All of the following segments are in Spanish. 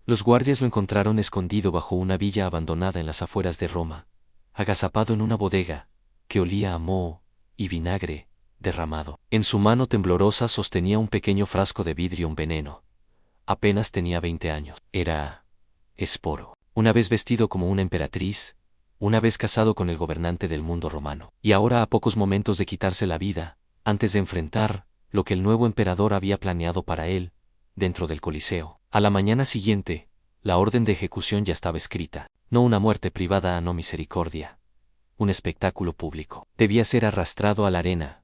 Los guardias lo encontraron escondido bajo una villa abandonada en las afueras de Roma, agazapado en una bodega, que olía a moho y vinagre derramado. En su mano temblorosa sostenía un pequeño frasco de vidrio, un veneno. Apenas tenía 20 años. Era Esporo. Una vez vestido como una emperatriz, una vez casado con el gobernante del mundo romano, y ahora a pocos momentos de quitarse la vida, antes de enfrentar lo que el nuevo emperador había planeado para él, dentro del Coliseo. A la mañana siguiente, la orden de ejecución ya estaba escrita. No una muerte privada, no misericordia. Un espectáculo público. Debía ser arrastrado a la arena,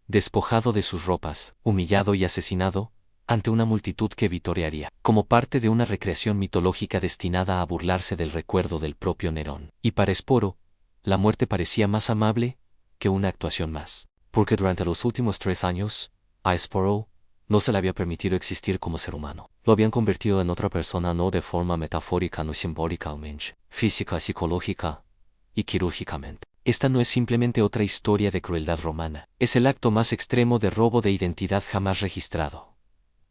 despojado de sus ropas, humillado y asesinado, ante una multitud que vitorearía, como parte de una recreación mitológica destinada a burlarse del recuerdo del propio Nerón. Y para Esporo, la muerte parecía más amable que una actuación más, porque durante los últimos 3 años, a Esporo no se le había permitido existir como ser humano. Lo habían convertido en otra persona, no de forma metafórica, no simbólicamente, física, psicológica y quirúrgicamente. Esta no es simplemente otra historia de crueldad romana, es el acto más extremo de robo de identidad jamás registrado,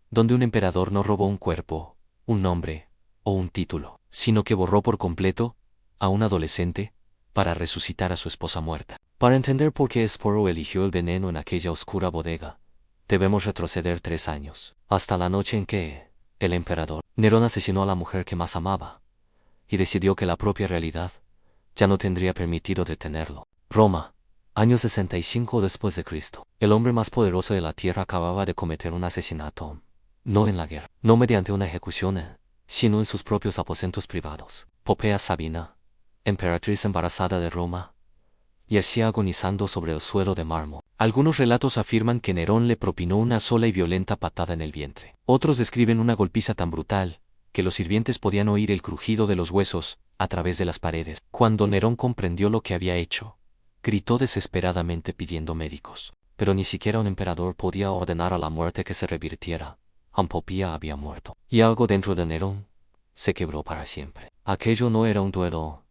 donde un emperador no robó un cuerpo, un nombre o un título, sino que borró por completo a un adolescente para resucitar a su esposa muerta. Para entender por qué Esporo eligió el veneno en aquella oscura bodega, debemos retroceder 3 años, hasta la noche en que el emperador Nerón asesinó a la mujer que más amaba y decidió que la propia realidad ya no tendría permitido detenerlo. Roma, año 65 después de Cristo. El hombre más poderoso de la tierra acababa de cometer un asesinato. No en la guerra, no mediante una ejecución, sino en sus propios aposentos privados. Popea Sabina, emperatriz embarazada de Roma, yacía agonizando sobre el suelo de mármol. Algunos relatos afirman que Nerón le propinó una sola y violenta patada en el vientre. Otros describen una golpiza tan brutal que los sirvientes podían oír el crujido de los huesos a través de las paredes. Cuando Nerón comprendió lo que había hecho, gritó desesperadamente pidiendo médicos. Pero ni siquiera un emperador podía ordenar a la muerte que se revirtiera. Popea había muerto. Y algo dentro de Nerón se quebró para siempre. Aquello no era un duelo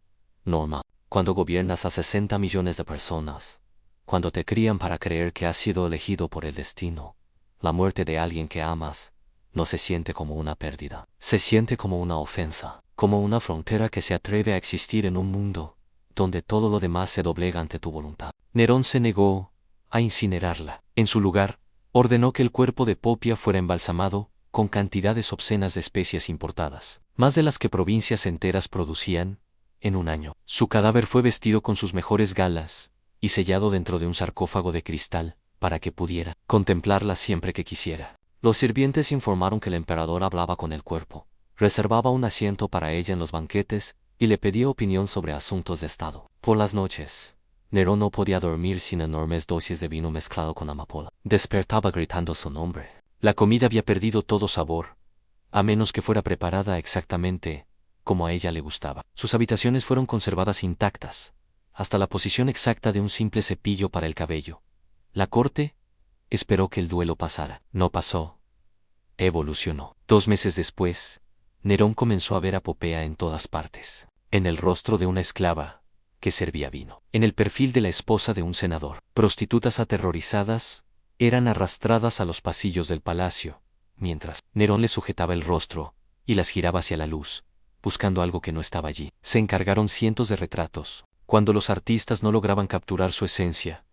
normal. Cuando gobiernas a 60 millones de personas, cuando te crían para creer que has sido elegido por el destino, la muerte de alguien que amas no se siente como una pérdida. Se siente como una ofensa, como una frontera que se atreve a existir en un mundo donde todo lo demás se doblega ante tu voluntad. Nerón se negó a incinerarla. En su lugar, ordenó que el cuerpo de Popea fuera embalsamado con cantidades obscenas de especias importadas, más de las que provincias enteras producían en un año. Su cadáver fue vestido con sus mejores galas y sellado dentro de un sarcófago de cristal para que pudiera contemplarla siempre que quisiera. Los sirvientes informaron que el emperador hablaba con el cuerpo, reservaba un asiento para ella en los banquetes y le pedía opinión sobre asuntos de estado. Por las noches, Nerón no podía dormir sin enormes dosis de vino mezclado con amapola. Despertaba gritando su nombre. La comida había perdido todo sabor, a menos que fuera preparada exactamente como a ella le gustaba. Sus habitaciones fueron conservadas intactas, hasta la posición exacta de un simple cepillo para el cabello. La corte esperó que el duelo pasara. No pasó. Evolucionó. 2 meses después, Nerón comenzó a ver a Popea en todas partes. En el rostro de una esclava que servía vino. En el perfil de la esposa de un senador. Prostitutas aterrorizadas eran arrastradas a los pasillos del palacio, mientras Nerón les sujetaba el rostro y las giraba hacia la luz, buscando algo que no estaba allí. Se encargaron cientos de retratos. Cuando los artistas no lograban capturar su esencia,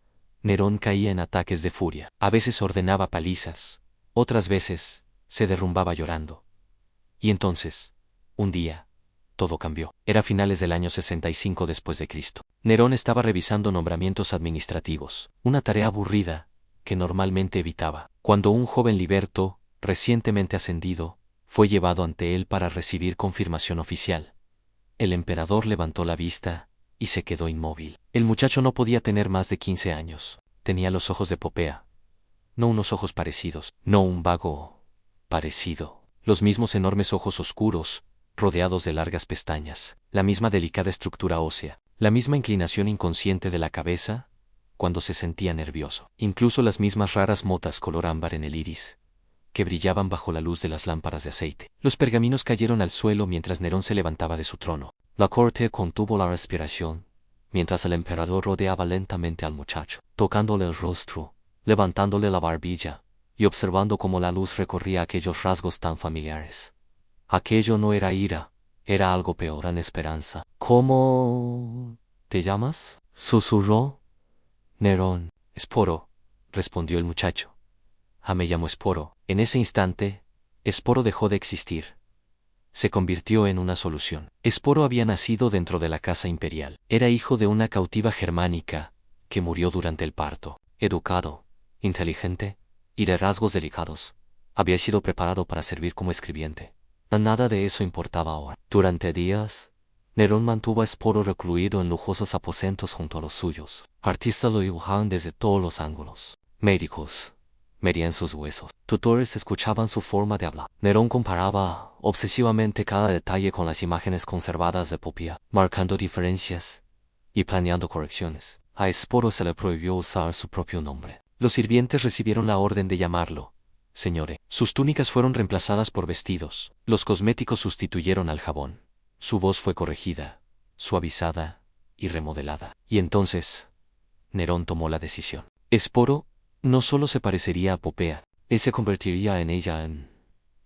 Nerón caía en ataques de furia. A veces ordenaba palizas, otras veces se derrumbaba llorando. Y entonces, un día, todo cambió. Era finales del año 65 después de Cristo. Nerón estaba revisando nombramientos administrativos, una tarea aburrida que normalmente evitaba, cuando un joven liberto, recientemente ascendido, fue llevado ante él para recibir confirmación oficial. El emperador levantó la vista y se quedó inmóvil. El muchacho no podía tener más de 15 años. Tenía los ojos de Popea. No unos ojos parecidos, no un vago parecido. Los mismos enormes ojos oscuros, rodeados de largas pestañas, la misma delicada estructura ósea, la misma inclinación inconsciente de la cabeza cuando se sentía nervioso. Incluso las mismas raras motas color ámbar en el iris, que brillaban bajo la luz de las lámparas de aceite. Los pergaminos cayeron al suelo mientras Nerón se levantaba de su trono. La corte contuvo la respiración, mientras el emperador rodeaba lentamente al muchacho, tocándole el rostro, levantándole la barbilla, y observando cómo la luz recorría aquellos rasgos tan familiares. Aquello no era ira, era algo peor, en esperanza. ¿Cómo te llamas? Susurró Nerón. Esporo, respondió el muchacho. Me llamo Esporo. En ese instante, Esporo dejó de existir. Se convirtió en una solución. Esporo había nacido dentro de la casa imperial. Era hijo de una cautiva germánica, que murió durante el parto. Educado, inteligente y de rasgos delicados, había sido preparado para servir como escribiente. Nada de eso importaba ahora. Durante días, Nerón mantuvo a Esporo recluido en lujosos aposentos junto a los suyos. Artistas lo dibujaban desde todos los ángulos. Médicos medían sus huesos. Tutores escuchaban su forma de hablar. Nerón comparaba obsesivamente cada detalle con las imágenes conservadas de Popía, marcando diferencias y planeando correcciones. A Esporo se le prohibió usar su propio nombre. Los sirvientes recibieron la orden de llamarlo señore. Sus túnicas fueron reemplazadas por vestidos. Los cosméticos sustituyeron al jabón. Su voz fue corregida, suavizada y remodelada. Y entonces, Nerón tomó la decisión. Esporo no solo se parecería a Popea, él se convertiría en ella.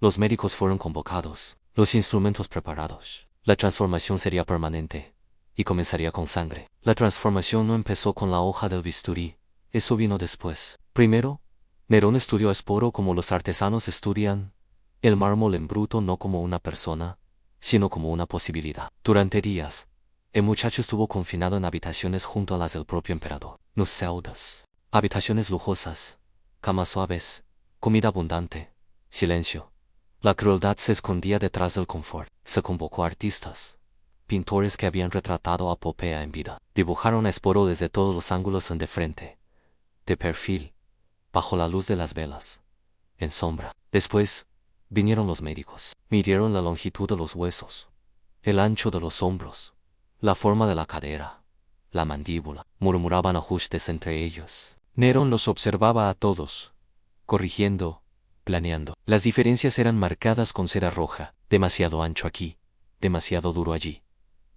Los médicos fueron convocados, los instrumentos preparados. La transformación sería permanente, y comenzaría con sangre. La transformación no empezó con la hoja del bisturí, eso vino después. Primero, Nerón estudió a Esporo como los artesanos estudian el mármol en bruto, no como una persona, sino como una posibilidad. Durante días, el muchacho estuvo confinado en habitaciones junto a las del propio emperador. Nuceudas. Habitaciones lujosas, camas suaves, comida abundante, silencio. La crueldad se escondía detrás del confort. Se convocó a artistas, pintores que habían retratado a Popea en vida. Dibujaron a Esporo desde todos los ángulos, de frente, de perfil, bajo la luz de las velas, en sombra. Después, vinieron los médicos. Midieron la longitud de los huesos, el ancho de los hombros, la forma de la cadera, la mandíbula. Murmuraban ajustes entre ellos. Nerón los observaba a todos, corrigiendo, planeando. Las diferencias eran marcadas con cera roja, demasiado ancho aquí, demasiado duro allí.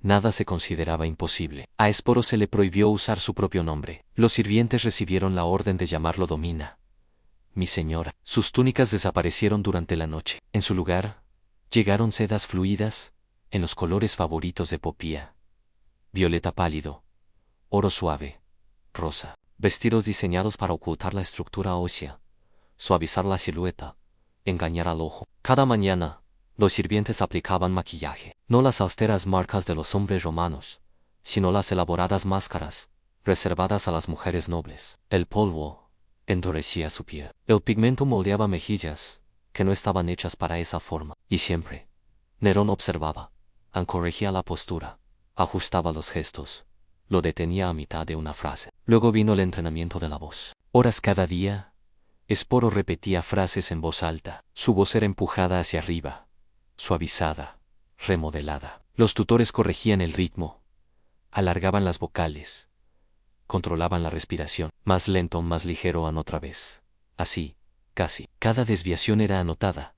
Nada se consideraba imposible. A Esporo se le prohibió usar su propio nombre. Los sirvientes recibieron la orden de llamarlo Domina, mi señora. Sus túnicas desaparecieron durante la noche. En su lugar, llegaron sedas fluidas, en los colores favoritos de Popía: violeta pálido, oro suave, rosa. Vestidos diseñados para ocultar la estructura ósea, suavizar la silueta, engañar al ojo. Cada mañana, los sirvientes aplicaban maquillaje. No las austeras marcas de los hombres romanos, sino las elaboradas máscaras, reservadas a las mujeres nobles. El polvo endurecía su piel. El pigmento moldeaba mejillas, que no estaban hechas para esa forma. Y siempre, Nerón observaba, corregía la postura, ajustaba los gestos, lo detenía a mitad de una frase. Luego vino el entrenamiento de la voz. Horas cada día, Esporo repetía frases en voz alta. Su voz era empujada hacia arriba, suavizada, remodelada. Los tutores corregían el ritmo, alargaban las vocales, controlaban la respiración. Más lento, más ligero, otra vez. Así, casi. Cada desviación era anotada,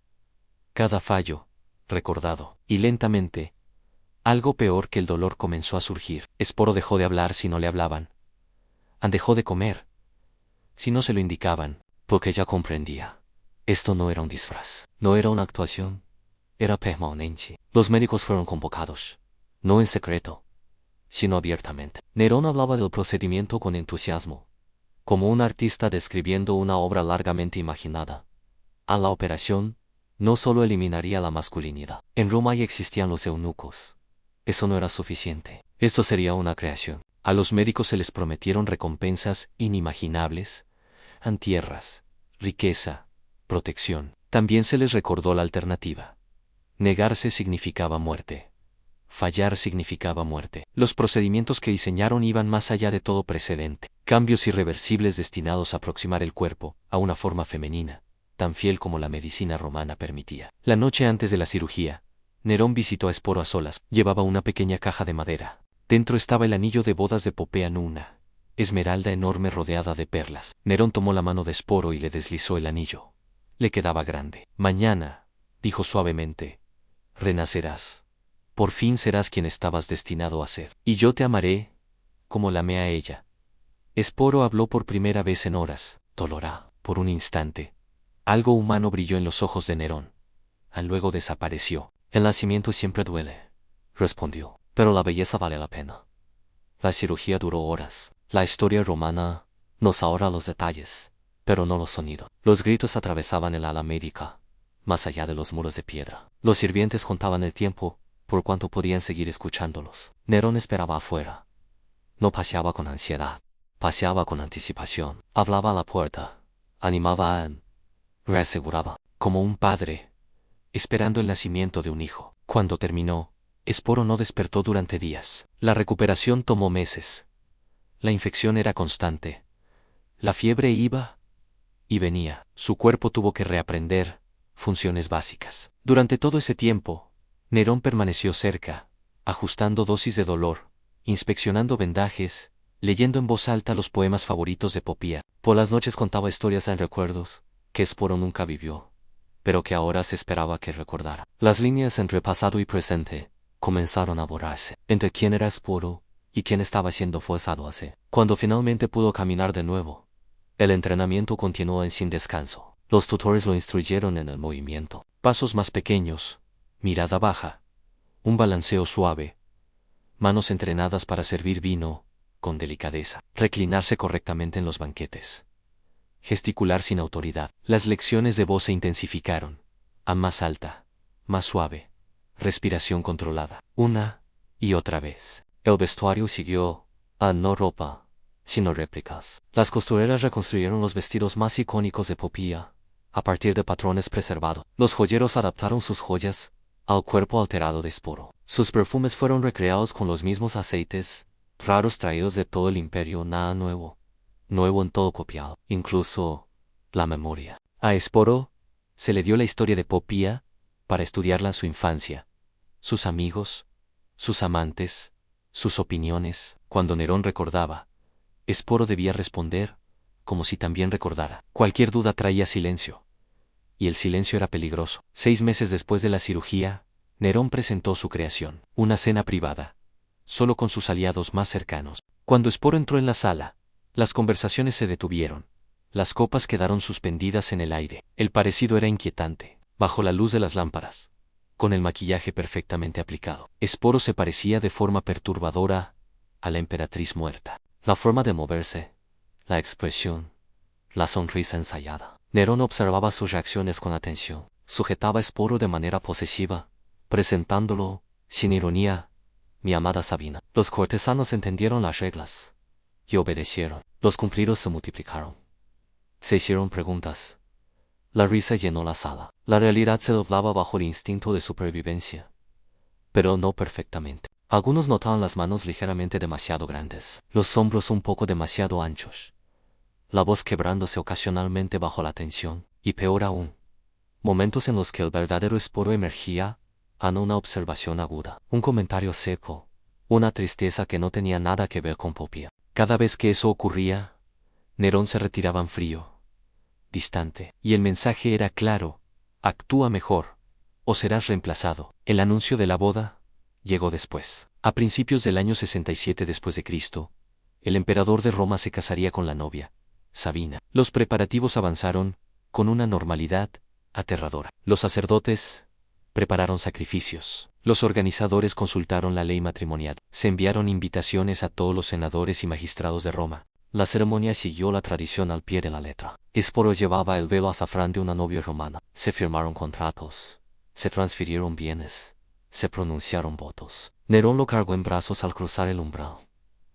cada fallo, recordado. Y lentamente, algo peor que el dolor comenzó a surgir. Esporo dejó de hablar si no le hablaban. Dejó de comer si no se lo indicaban, porque ya comprendía. Esto no era un disfraz, no era una actuación, era permanente. Los médicos fueron convocados, no en secreto, sino abiertamente. Nerón hablaba del procedimiento con entusiasmo, como un artista describiendo una obra largamente imaginada. A la operación no solo eliminaría la masculinidad. En Roma ya existían los eunucos. Eso no era suficiente. Esto sería una creación. A los médicos se les prometieron recompensas inimaginables, tierras, riqueza, protección. También se les recordó la alternativa. Negarse significaba muerte. Fallar significaba muerte. Los procedimientos que diseñaron iban más allá de todo precedente. Cambios irreversibles destinados a aproximar el cuerpo a una forma femenina, tan fiel como la medicina romana permitía. La noche antes de la cirugía, Nerón visitó a Esporo a solas. Llevaba una pequeña caja de madera. Dentro estaba el anillo de bodas de Popea, una esmeralda enorme rodeada de perlas. Nerón tomó la mano de Esporo y le deslizó el anillo. Le quedaba grande. Mañana, dijo suavemente, renacerás. Por fin serás quien estabas destinado a ser. Y yo te amaré, como la amé a ella. Esporo habló por primera vez en horas. Dolorá. Por un instante, algo humano brilló en los ojos de Nerón. Luego desapareció. El nacimiento siempre duele, respondió, pero la belleza vale la pena. La cirugía duró horas. La historia romana nos ahorra los detalles, pero no los sonidos. Los gritos atravesaban el ala médica, más allá de los muros de piedra. Los sirvientes contaban el tiempo, por cuanto podían seguir escuchándolos. Nerón esperaba afuera. No paseaba con ansiedad, paseaba con anticipación. Hablaba a la puerta, animaba a Anne, reaseguraba, como un padre, esperando el nacimiento de un hijo. Cuando terminó, Esporo no despertó durante días. La recuperación tomó meses. La infección era constante. La fiebre iba y venía. Su cuerpo tuvo que reaprender funciones básicas. Durante todo ese tiempo, Nerón permaneció cerca, ajustando dosis de dolor, inspeccionando vendajes, leyendo en voz alta los poemas favoritos de Popía. Por las noches contaba historias en recuerdos que Esporo nunca vivió, pero que ahora se esperaba que recordara. Las líneas entre pasado y presente comenzaron a borrarse, entre quién era Esporo y quién estaba siendo forzado a ser. Cuando finalmente pudo caminar de nuevo, el entrenamiento continuó sin descanso. Los tutores lo instruyeron en el movimiento. Pasos más pequeños, mirada baja, un balanceo suave, manos entrenadas para servir vino con delicadeza, reclinarse correctamente en los banquetes, gesticular sin autoridad. Las lecciones de voz se intensificaron, a más alta, más suave, respiración controlada, una y otra vez. El vestuario siguió, no ropa, sino réplicas. Las costureras reconstruyeron los vestidos más icónicos de Popía, a partir de patrones preservados. Los joyeros adaptaron sus joyas al cuerpo alterado de Esporo. Sus perfumes fueron recreados con los mismos aceites, raros traídos de todo el imperio. Nada nuevo, nuevo en todo copiado, incluso la memoria. A Esporo se le dio la historia de Popía para estudiarla en su infancia, sus amigos, sus amantes, sus opiniones. Cuando Nerón recordaba, Esporo debía responder como si también recordara. Cualquier duda traía silencio, y el silencio era peligroso. 6 meses después de la cirugía, Nerón presentó su creación, una cena privada, solo con sus aliados más cercanos. Cuando Esporo entró en la sala, las conversaciones se detuvieron, las copas quedaron suspendidas en el aire. El parecido era inquietante. Bajo la luz de las lámparas, con el maquillaje perfectamente aplicado, Esporo se parecía de forma perturbadora a la emperatriz muerta. La forma de moverse, la expresión, la sonrisa ensayada. Nerón observaba sus reacciones con atención. Sujetaba a Esporo de manera posesiva, presentándolo, sin ironía, mi amada Sabina. Los cortesanos entendieron las reglas y obedecieron. Los cumplidos se multiplicaron. Se hicieron preguntas. La risa llenó la sala. La realidad se doblaba bajo el instinto de supervivencia, pero no perfectamente. Algunos notaban las manos ligeramente demasiado grandes, los hombros un poco demasiado anchos, la voz quebrándose ocasionalmente bajo la tensión, y peor aún, momentos en los que el verdadero Esporo emergía, no una observación aguda, un comentario seco, una tristeza que no tenía nada que ver con Popía. Cada vez que eso ocurría, Nerón se retiraba en frío, distante, y el mensaje era claro: actúa mejor, o serás reemplazado. El anuncio de la boda llegó después. A principios del año 67 después de Cristo, el emperador de Roma se casaría con la novia, Sabina. Los preparativos avanzaron con una normalidad aterradora. Los sacerdotes prepararon sacrificios. Los organizadores consultaron la ley matrimonial. Se enviaron invitaciones a todos los senadores y magistrados de Roma. La ceremonia siguió la tradición al pie de la letra. Esporo llevaba el velo azafrán de una novia romana. Se firmaron contratos, se transfirieron bienes, se pronunciaron votos. Nerón lo cargó en brazos al cruzar el umbral,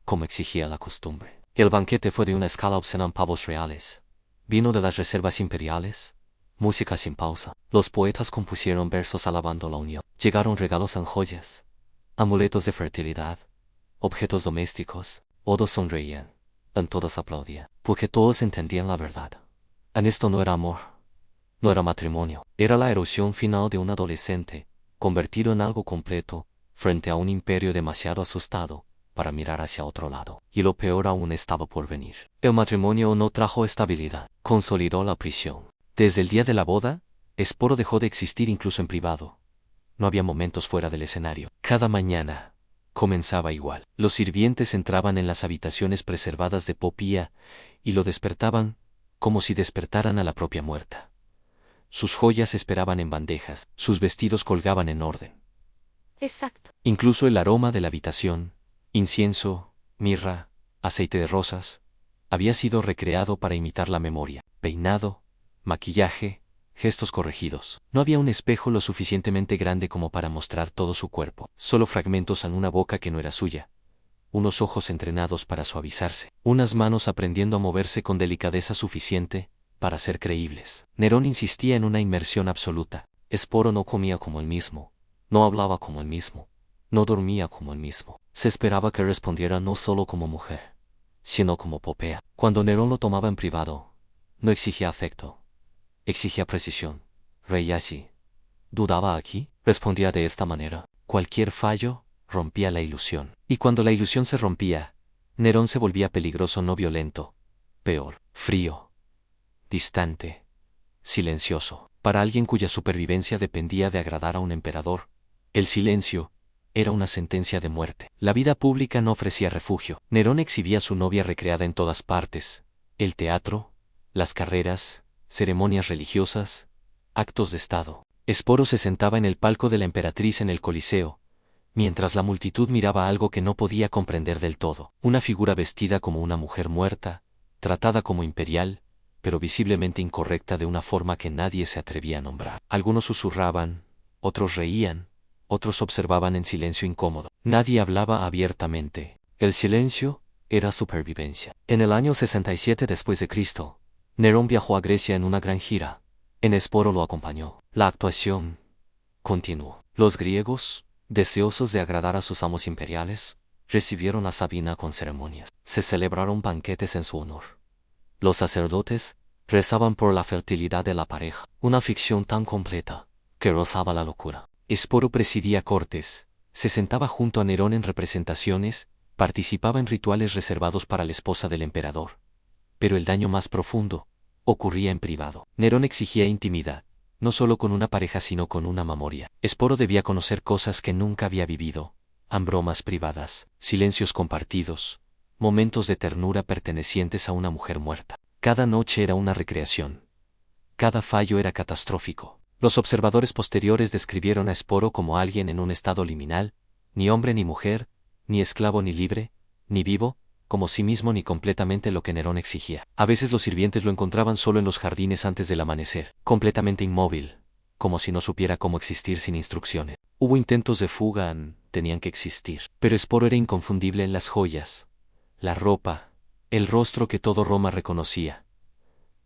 como exigía la costumbre. El banquete fue de una escala obscena en pavos reales, vino de las reservas imperiales, música sin pausa. Los poetas compusieron versos alabando la unión. Llegaron regalos en joyas, amuletos de fertilidad, objetos domésticos. Todos sonreían, en todos aplaudían, porque todos entendían la verdad. En esto no era amor, no era matrimonio, era la erosión final de un adolescente, convertido en algo completo, frente a un imperio demasiado asustado para mirar hacia otro lado. Y lo peor aún estaba por venir. El matrimonio no trajo estabilidad, consolidó la prisión. Desde el día de la boda, Esporo dejó de existir incluso en privado. No había momentos fuera del escenario. Cada mañana comenzaba igual. Los sirvientes entraban en las habitaciones preservadas de Popía y lo despertaban como si despertaran a la propia muerta. Sus joyas esperaban en bandejas, sus vestidos colgaban en orden. Exacto. Incluso el aroma de la habitación, incienso, mirra, aceite de rosas, había sido recreado para imitar la memoria. Peinado, maquillaje, gestos corregidos. No había un espejo lo suficientemente grande como para mostrar todo su cuerpo, solo fragmentos en una boca que no era suya, unos ojos entrenados para suavizarse, unas manos aprendiendo a moverse con delicadeza suficiente para ser creíbles. Nerón insistía en una inmersión absoluta. Esporo no comía como él mismo, no hablaba como él mismo, no dormía como él mismo. Se esperaba que respondiera no solo como mujer, sino como Popea. Cuando Nerón lo tomaba en privado, no exigía afecto, exigía precisión. Reía así. ¿Dudaba aquí? Respondía de esta manera. Cualquier fallo rompía la ilusión. Y cuando la ilusión se rompía, Nerón se volvía peligroso, no violento, peor, frío, distante, silencioso. Para alguien cuya supervivencia dependía de agradar a un emperador, el silencio era una sentencia de muerte. La vida pública no ofrecía refugio. Nerón exhibía a su novia recreada en todas partes: el teatro, las carreras, ceremonias religiosas, actos de estado. Esporo se sentaba en el palco de la emperatriz en el Coliseo, mientras la multitud miraba algo que no podía comprender del todo. Una figura vestida como una mujer muerta, tratada como imperial, pero visiblemente incorrecta de una forma que nadie se atrevía a nombrar. Algunos susurraban, otros reían, otros observaban en silencio incómodo. Nadie hablaba abiertamente. El silencio era supervivencia. En el año 67 después de Cristo, Nerón viajó a Grecia en una gran gira. En Esporo lo acompañó. La actuación continuó. Los griegos, deseosos de agradar a sus amos imperiales, recibieron a Sabina con ceremonias. Se celebraron banquetes en su honor. Los sacerdotes rezaban por la fertilidad de la pareja. Una ficción tan completa que rozaba la locura. Esporo presidía cortes, se sentaba junto a Nerón en representaciones, participaba en rituales reservados para la esposa del emperador. Pero el daño más profundo ocurría en privado. Nerón exigía intimidad, no solo con una pareja sino con una memoria. Esporo debía conocer cosas que nunca había vivido, bromas privadas, silencios compartidos, momentos de ternura pertenecientes a una mujer muerta. Cada noche era una recreación. Cada fallo era catastrófico. Los observadores posteriores describieron a Esporo como alguien en un estado liminal, ni hombre ni mujer, ni esclavo ni libre, ni vivo, como sí mismo ni completamente lo que Nerón exigía. A veces los sirvientes lo encontraban solo en los jardines antes del amanecer, completamente inmóvil, como si no supiera cómo existir sin instrucciones. Hubo intentos de fuga, tenían que existir. Pero Esporo era inconfundible en las joyas, la ropa, el rostro que todo Roma reconocía.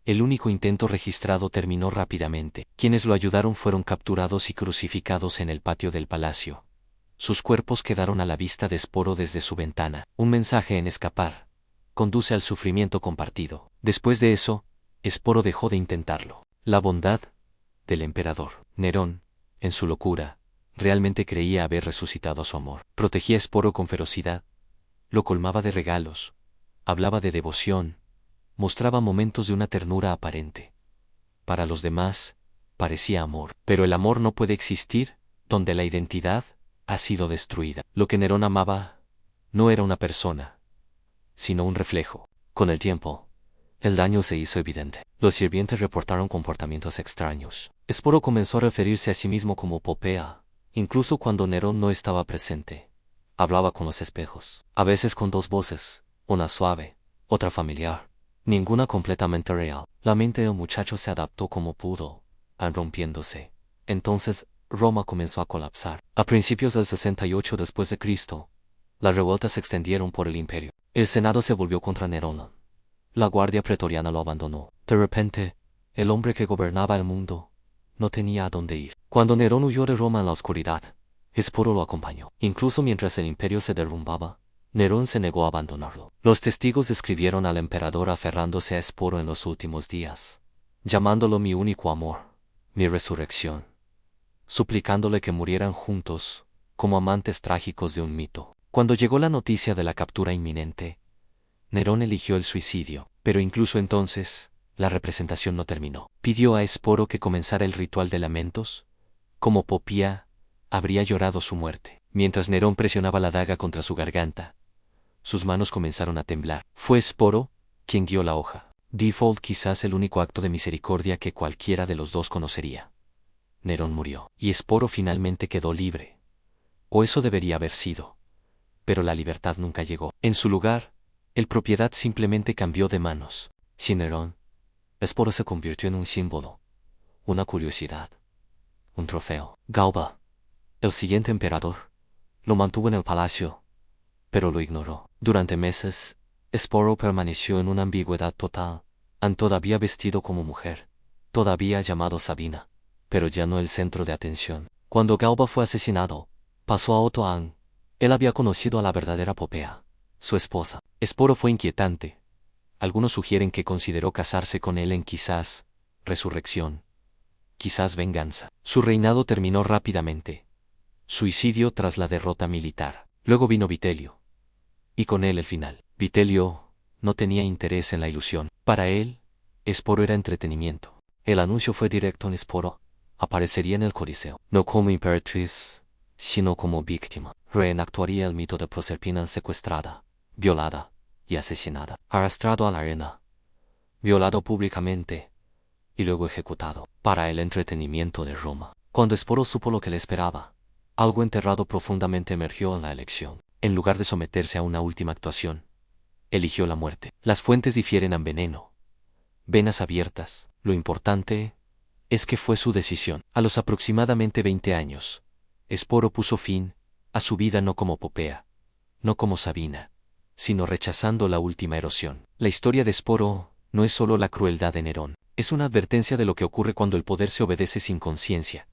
El único intento registrado terminó rápidamente. Quienes lo ayudaron fueron capturados y crucificados en el patio del palacio. Sus cuerpos quedaron a la vista de Esporo desde su ventana. Un mensaje en escapar conduce al sufrimiento compartido. Después de eso, Esporo dejó de intentarlo. La bondad del emperador. Nerón, en su locura, realmente creía haber resucitado a su amor. Protegía a Esporo con ferocidad, lo colmaba de regalos, hablaba de devoción, mostraba momentos de una ternura aparente. Para los demás, parecía amor. Pero el amor no puede existir donde la identidad ha sido destruida. Lo que Nerón amaba no era una persona, sino un reflejo. Con el tiempo, el daño se hizo evidente. Los sirvientes reportaron comportamientos extraños. Esporo comenzó a referirse a sí mismo como Popea, incluso cuando Nerón no estaba presente. Hablaba con los espejos, a veces con dos voces, una suave, otra familiar, ninguna completamente real. La mente del muchacho se adaptó como pudo, rompiéndose. Entonces, Roma comenzó a colapsar. A principios del 68 después de Cristo, las revueltas se extendieron por el imperio. El Senado se volvió contra Nerón. La guardia pretoriana lo abandonó. De repente, el hombre que gobernaba el mundo no tenía a dónde ir. Cuando Nerón huyó de Roma en la oscuridad, Esporo lo acompañó. Incluso mientras el imperio se derrumbaba, Nerón se negó a abandonarlo. Los testigos describieron al emperador aferrándose a Esporo en los últimos días, llamándolo mi único amor, mi resurrección, suplicándole que murieran juntos, como amantes trágicos de un mito. Cuando llegó la noticia de la captura inminente, Nerón eligió el suicidio, pero incluso entonces, la representación no terminó. Pidió a Esporo que comenzara el ritual de lamentos, como Popía habría llorado su muerte. Mientras Nerón presionaba la daga contra su garganta, sus manos comenzaron a temblar. Fue Esporo quien guió la hoja. Default, quizás el único acto de misericordia que cualquiera de los dos conocería. Nerón murió, y Esporo finalmente quedó libre. O eso debería haber sido. Pero la libertad nunca llegó. En su lugar, el propiedad simplemente cambió de manos. Sin Nerón, Esporo se convirtió en un símbolo, una curiosidad, un trofeo. Galba, el siguiente emperador, lo mantuvo en el palacio, pero lo ignoró. Durante meses, Esporo permaneció en una ambigüedad total. Han todavía vestido como mujer, todavía llamado Sabina, pero ya no el centro de atención. Cuando Galba fue asesinado, pasó a Otto An. Él había conocido a la verdadera Popea, su esposa. Esporo fue inquietante. Algunos sugieren que consideró casarse con él en quizás resurrección, quizás venganza. Su reinado terminó rápidamente. Suicidio tras la derrota militar. Luego vino Vitelio. Y con él el final. Vitelio no tenía interés en la ilusión. Para él, Esporo era entretenimiento. El anuncio fue directo en Esporo. Aparecería en el Coliseo, no como imperatriz, sino como víctima. Reenactuaría el mito de Proserpina secuestrada, violada y asesinada. Arrastrado a la arena, violado públicamente y luego ejecutado. Para el entretenimiento de Roma. Cuando Esporo supo lo que le esperaba, algo enterrado profundamente emergió en la elección. En lugar de someterse a una última actuación, eligió la muerte. Las fuentes difieren en veneno, venas abiertas. Lo importante es que fue su decisión. A los aproximadamente 20 años, Esporo puso fin a su vida no como Popea, no como Sabina, sino rechazando la última erosión. La historia de Esporo no es solo la crueldad de Nerón, es una advertencia de lo que ocurre cuando el poder se obedece sin conciencia,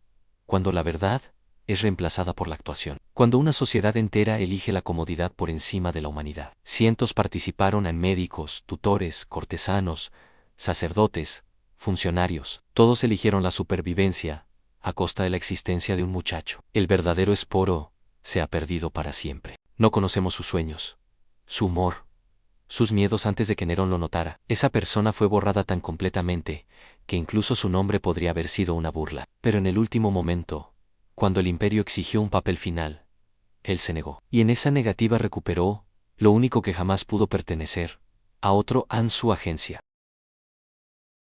cuando la verdad es reemplazada por la actuación, cuando una sociedad entera elige la comodidad por encima de la humanidad. Cientos participaron en médicos, tutores, cortesanos, sacerdotes, funcionarios. Todos eligieron la supervivencia a costa de la existencia de un muchacho. El verdadero Esporo se ha perdido para siempre. No conocemos sus sueños, su humor, sus miedos antes de que Nerón lo notara. Esa persona fue borrada tan completamente que incluso su nombre podría haber sido una burla. Pero en el último momento, cuando el imperio exigió un papel final, él se negó. Y en esa negativa recuperó lo único que jamás pudo pertenecer a otro, su agencia.